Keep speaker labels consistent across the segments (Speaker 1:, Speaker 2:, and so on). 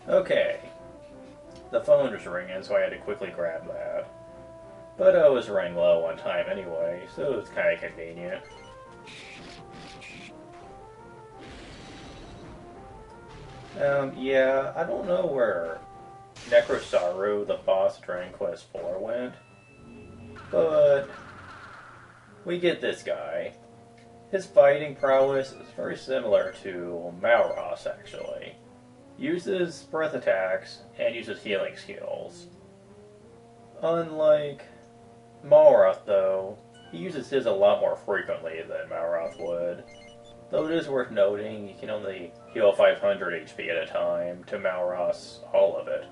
Speaker 1: Okay, the phone was ringing, so I had to quickly grab that. But I was running low on time anyway, so it was kind of convenient. Yeah, I don't know where Necrosaru, the boss of Dragon Quest IV, went, but we get this guy. His fighting prowess is very similar to Malros, actually. Uses breath attacks and uses healing skills. Unlike Malroth, though, he uses his a lot more frequently than Malroth would. Though it is worth noting, he can only heal 500 HP at a time, to Malroth's all of it.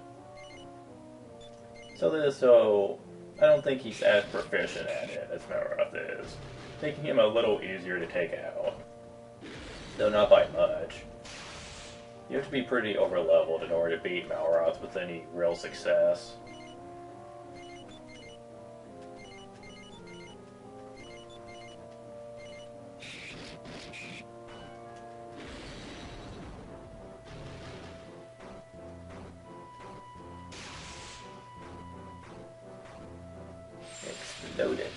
Speaker 1: So I don't think he's as proficient at it as Malroth is, making him a little easier to take out. Though not by much. You have to be pretty over-leveled in order to beat Malroth with any real success. Explode it.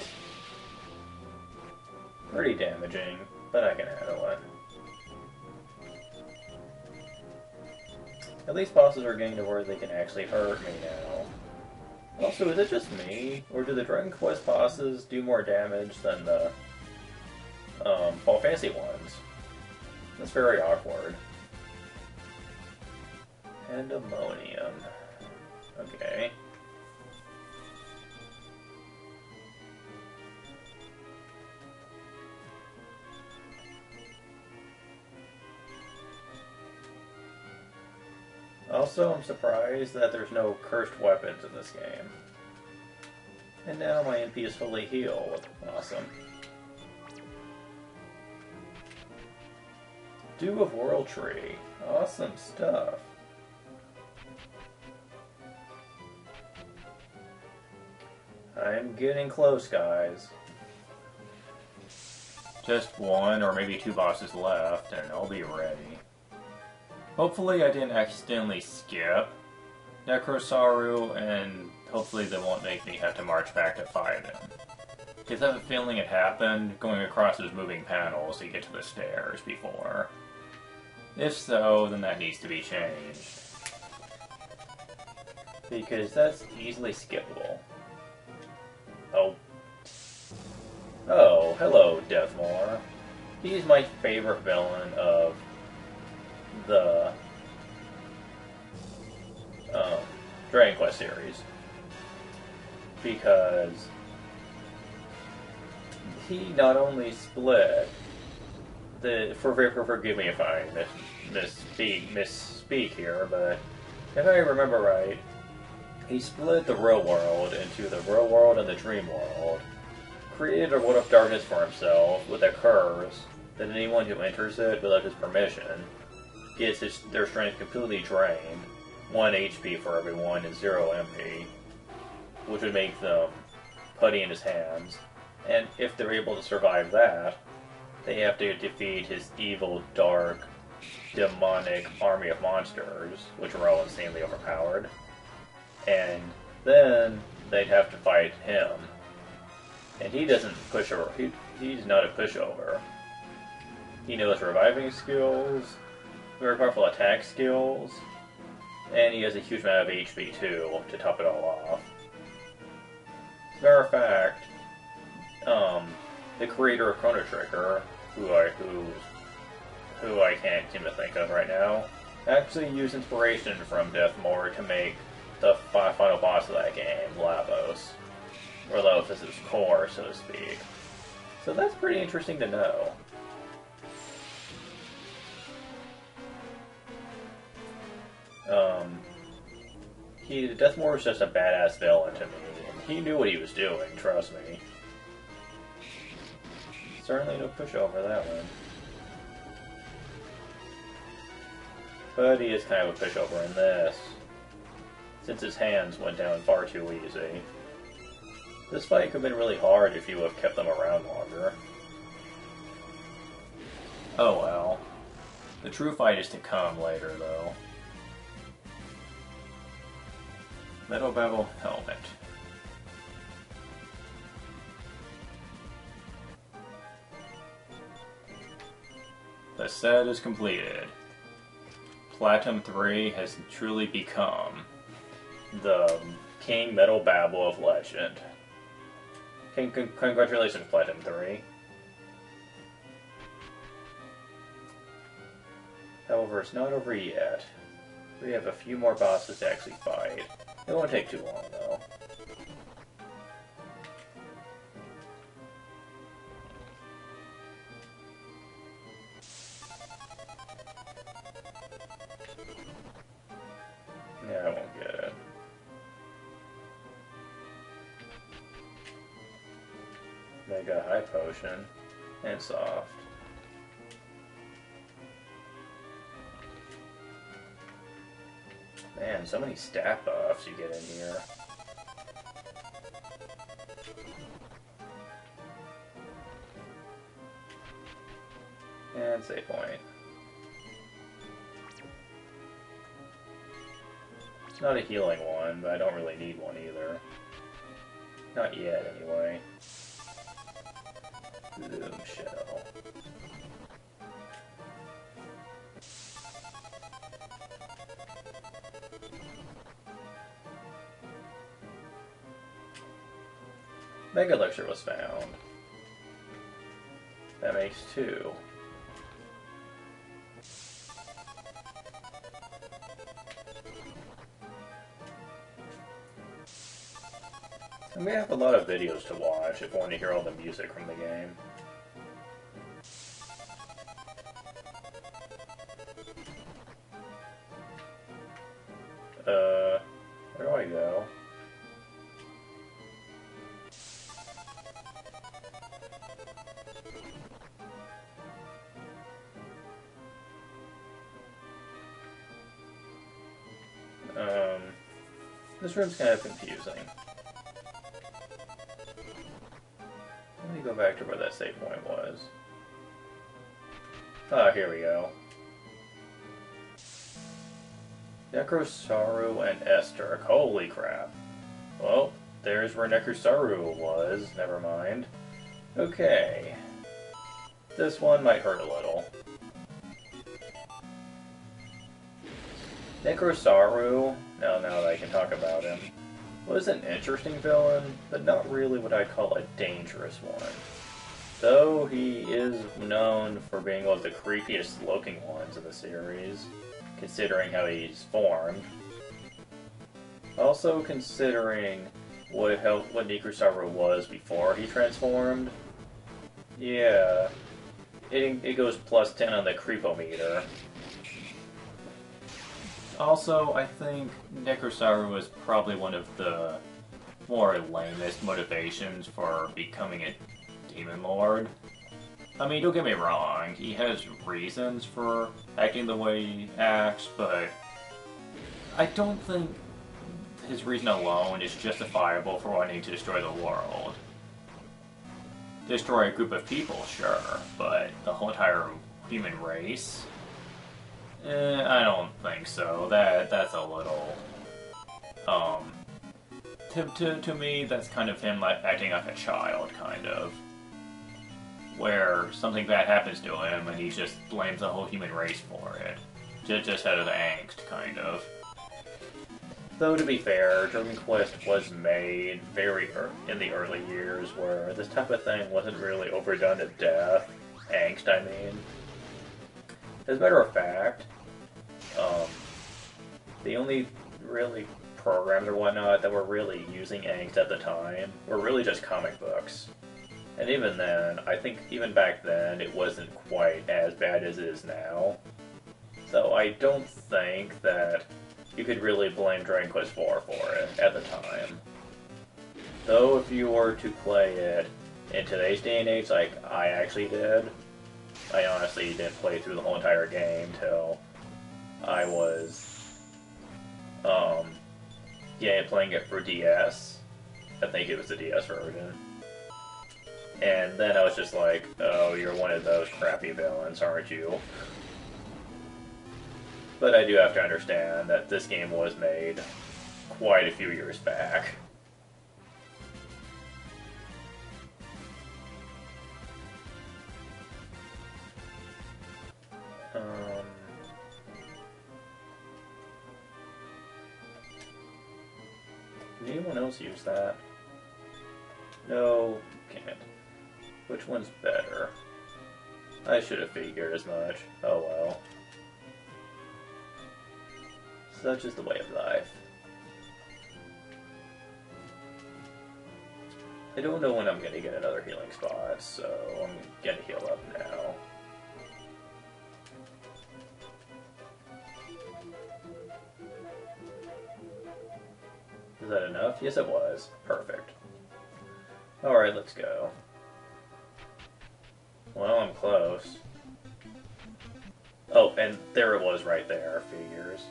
Speaker 1: Pretty damaging, but I can handle it. At least bosses are getting to where they can actually hurt me now. Also, is it just me, or do the Dragon Quest bosses do more damage than the Final Fantasy ones? That's very awkward. Pandemonium. Okay. Also, I'm surprised that there's no cursed weapons in this game. And now my MP is fully healed. Awesome. Dew of World Tree. Awesome stuff. I'm getting close, guys. Just one or maybe two bosses left, and I'll be ready. Hopefully I didn't accidentally skip Necrosaru, and hopefully they won't make me have to march back to fight him. Because I have a feeling it happened going across those moving panels to get to the stairs before. If so, then that needs to be changed. Because that's easily skippable. Oh. Oh, hello, Deathmore. He's my favorite villain of the Dragon Quest series, because he not only split the forgive me if I misspeak here, but if I remember right, he split the real world into the real world and the dream world, created a world of darkness for himself with a curse that anyone who enters it without his permission gets their strength completely drained, 1 HP for everyone and 0 MP, which would make them putty in his hands. And if they're able to survive that, they have to defeat his evil, dark, demonic army of monsters, which are all insanely overpowered. And then they'd have to fight him. And he doesn't push over. He's not a pushover. He knows reviving skills, very powerful attack skills, and he has a huge amount of HP too to top it all off. As a matter of fact, the creator of Chrono Trigger, who I can't seem to think of right now, actually used inspiration from Deathmore to make the final boss of that game, Lavos. Or Lavos is his core, so to speak. So that's pretty interesting to know. Deathmore was just a badass villain to me, and he knew what he was doing, trust me. Certainly no pushover, that one. But he is kind of a pushover in this, since his hands went down far too easy. This fight could have been really hard if you would have kept them around longer. Oh well. The true fight is to come later, though. Metal Babel helmet. The set is completed. Platinum 3 has truly become the King Metal Babel of Legend. Congratulations, Platinum 3. However, it's not over yet. We have a few more bosses to actually fight. It won't take too long, though. Yeah, I won't get it. Mega High Potion. And Soft. Man, so many stat buffs you get in here. And save point. It's not a healing one, but I don't really need one either. Not yet, anyway. Zoom Shell. Mega Elixir was found. That makes 2. And we have a lot of videos to watch if you want to hear all the music from the game. Where do I go? This room's kind of confusing. Let me go back to where that save point was. Ah, here we go. Necrosaru and Esther. Holy crap. Well, there's where Necrosaru was. Never mind. Okay. This one might hurt a little. Necrosaru, now that I can talk about him, was an interesting villain, but not really what I'd call a dangerous one. Though he is known for being one of the creepiest looking ones in the series, considering how he's formed. Also considering what Necrosaru was before he transformed. Yeah, it goes plus 10 on the creepometer. Also, I think Necrosaru was probably one of the more lamest motivations for becoming a Demon Lord. I mean, don't get me wrong, he has reasons for acting the way he acts, but I don't think his reason alone is justifiable for wanting to destroy the world. Destroy a group of people, sure, but the whole entire human race? I don't think so. That's a little... To me, that's kind of him like acting like a child, kind of. Where something bad happens to him and he just blames the whole human race for it. Just out of angst, kind of. Though, to be fair, Dragon Quest was made in the early years where this type of thing wasn't really overdone to death. Angst, I mean. As a matter of fact, the only really programs or whatnot that were really using angst at the time were really just comic books. And even then, I think even back then, it wasn't quite as bad as it is now. So I don't think that you could really blame Dragon Quest IV for it at the time. Though if you were to play it in today's day and age, like I actually did, I honestly didn't play through the whole entire game till I was playing it for DS. I think it was the DS version. And then I was just like, oh, you're one of those crappy villains, aren't you? But I do have to understand that this game was made quite a few years back. Can anyone else use that? No, can't. Which one's better? I should have figured as much. Oh well. Such is the way of life. I don't know when I'm gonna get another healing spot, so I'm gonna heal up now. Is that enough? Yes, it was. Perfect. Alright, let's go. Well, I'm close. Oh, and there it was right there, figures.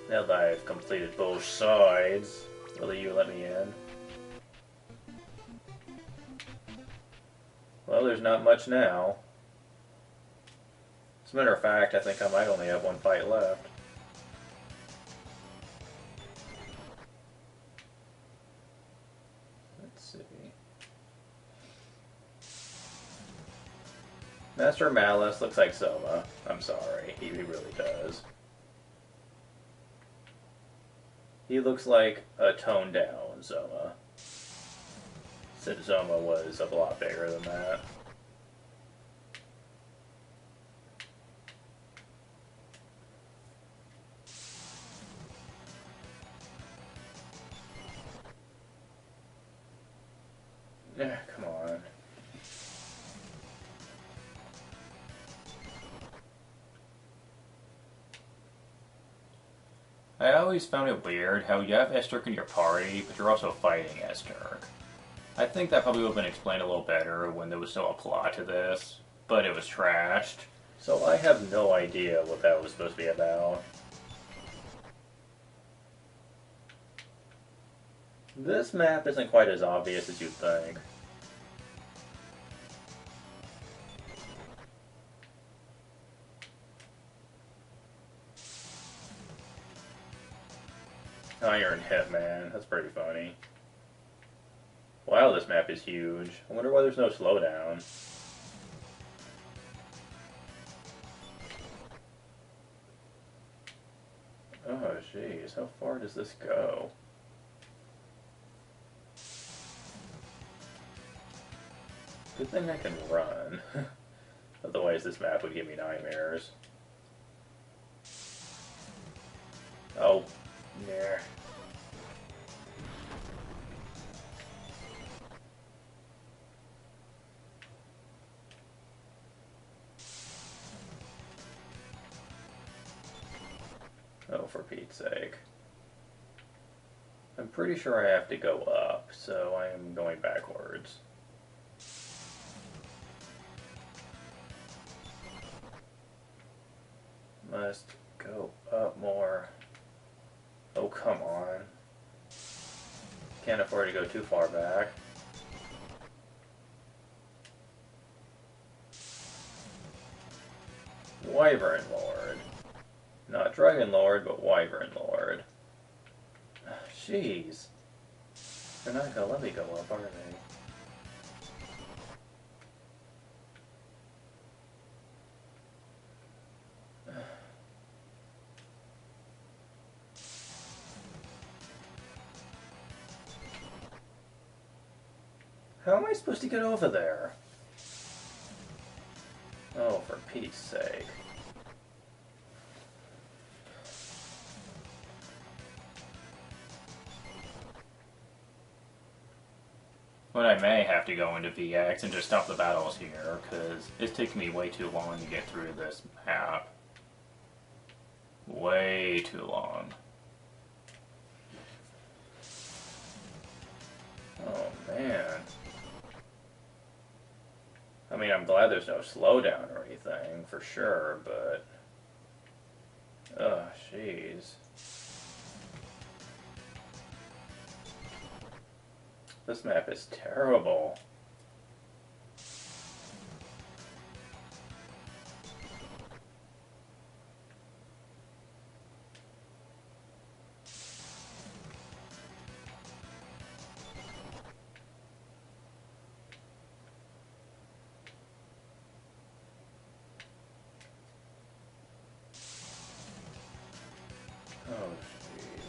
Speaker 1: Now that I've completed both sides, will you let me in? Well, there's not much now. As a matter of fact, I think I might only have one fight left. Let's see. Master Malice looks like Soma. I'm sorry, he really does. He looks like a toned down Soma. Since Soma was a lot bigger than that. Yeah, come on. I always found it weird how you have Esterk in your party, but you're also fighting Esterk. I think that probably would have been explained a little better when there was still a plot to this, but it was trashed. So I have no idea what that was supposed to be about. This map isn't quite as obvious as you'd think. Iron Hitman, that's pretty funny. Wow, this map is huge. I wonder why there's no slowdown. Oh jeez, how far does this go? Good thing I can run. Otherwise this map would give me nightmares. Oh, yeah. Oh, for Pete's sake. I'm pretty sure I have to go up, so I am going backwards. Must go up more. Oh, come on. Can't afford to go too far back. Wyvern Lord. Not Dragon Lord, but Wyvern Lord. Jeez. They're not gonna let me go up, are they? How am I supposed to get over there? Oh, for Pete's sake. But I may have to go into VX and just stop the battles here, because it's taking me way too long to get through this map. Way too long. Oh, man. I mean, I'm glad there's no slowdown or anything, for sure, but... oh, jeez. This map is terrible. Oh, jeez.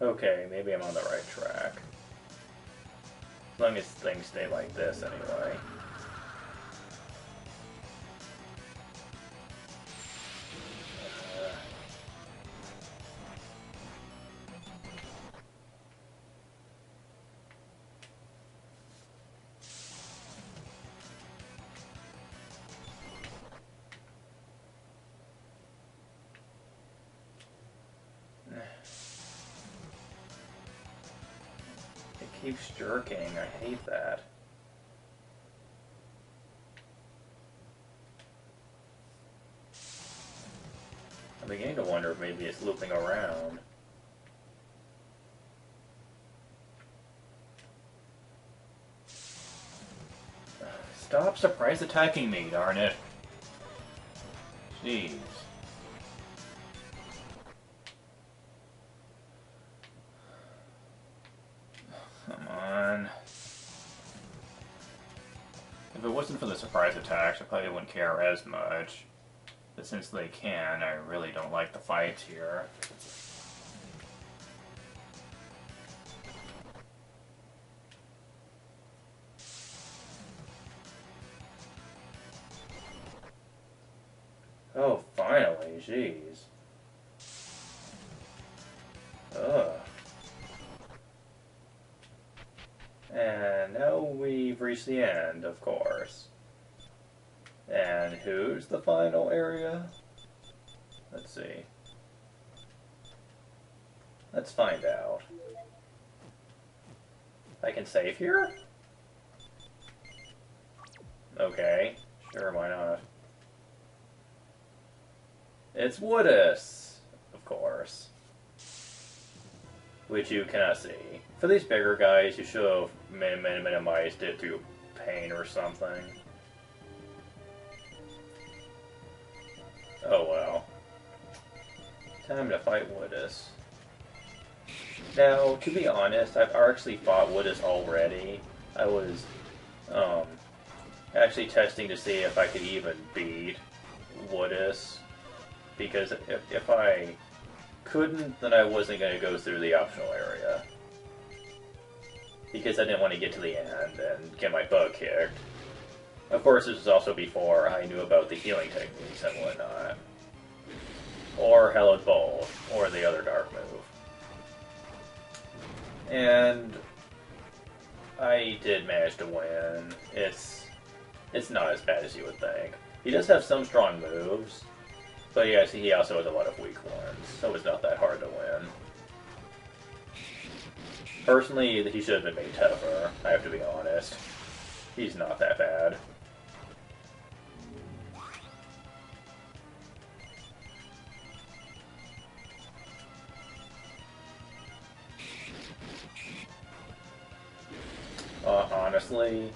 Speaker 1: Okay, maybe I'm on the right track. As long as things stay like this, anyway. It keeps jerking. I hate that. I'm beginning to wonder if maybe it's looping around. Stop surprise attacking me, darn it. Jeez. Come on. If it wasn't for the surprise attacks, I probably wouldn't care as much. But since they can, I really don't like the fights here. Oh, finally, jeez. Ugh. And now we've reached the end, of course. And who's the final area? Let's see. Let's find out. I can save here? Okay, sure, why not? It's Woodus, of course. Which you cannot see. For these bigger guys, you should have minimized it through paint or something. Oh well. Time to fight Woodus. Now, to be honest, I've actually fought Woodus already. I was, actually testing to see if I could even beat Woodus. Because if I couldn't, then I wasn't going to go through the optional area. Because I didn't want to get to the end and get my butt kicked. Of course, this was also before I knew about the healing techniques and whatnot. Or Hallowed Bolt, or the other dark move. And I did manage to win. It's not as bad as you would think. He does have some strong moves, but yes, he also has a lot of weak ones, so it's not that hard to win. Personally, he should have been made tougher, I have to be honest. He's not that bad. Honestly,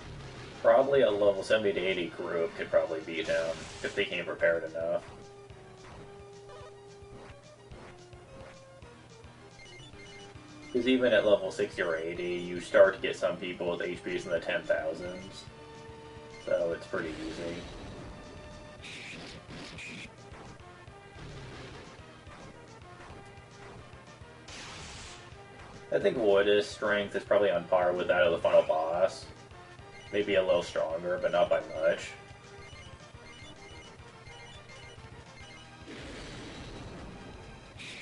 Speaker 1: probably a level 70 to 80 group could probably beat him if they came prepared enough. Because even at level 60 or 80, you start to get some people with HPs in the 10,000s. So it's pretty easy. I think Woodus' strength is probably on par with that of the final boss. Maybe a little stronger, but not by much.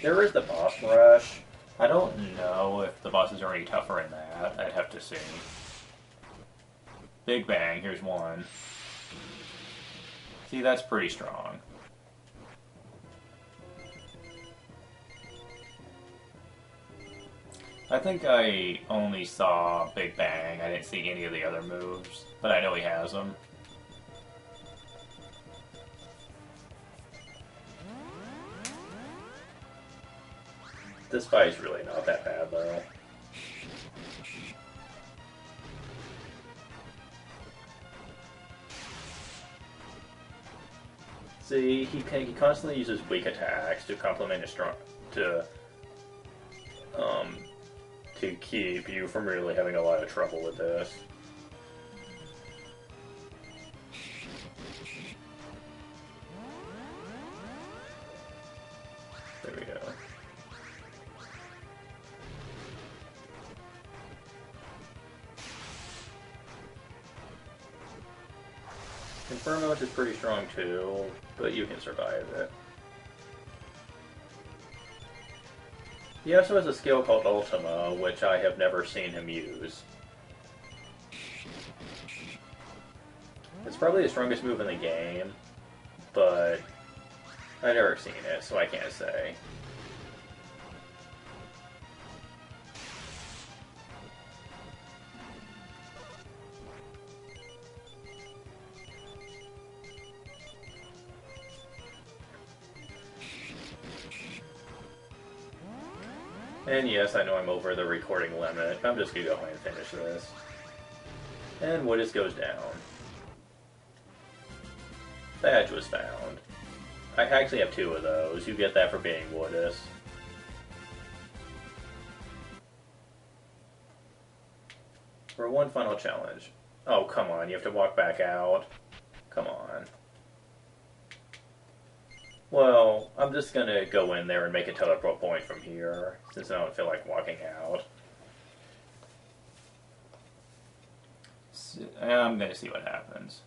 Speaker 1: There is the boss rush. I don't know if the bosses are any tougher in that. I'd have to see. Big Bang, here's one. See, that's pretty strong. I think I only saw Big Bang. I didn't see any of the other moves, but I know he has them. This fight's really not that bad, though. See, he constantly uses weak attacks to complement his strong um to keep you from really having a lot of trouble with this. There we go. Inferno is pretty strong too, but you can survive it. He also has a skill called Ultima, which I have never seen him use. It's probably the strongest move in the game, but I've never seen it, so I can't say. And yes, I know I'm over the recording limit. I'm just gonna go ahead and finish this. And Woodus goes down. Badge was found. I actually have 2 of those. You get that for being Woodus. For one final challenge. Oh, come on. You have to walk back out. Come on. Well, I'm just gonna go in there and make a teleport point from here, since I don't feel like walking out. So, I'm gonna see what happens.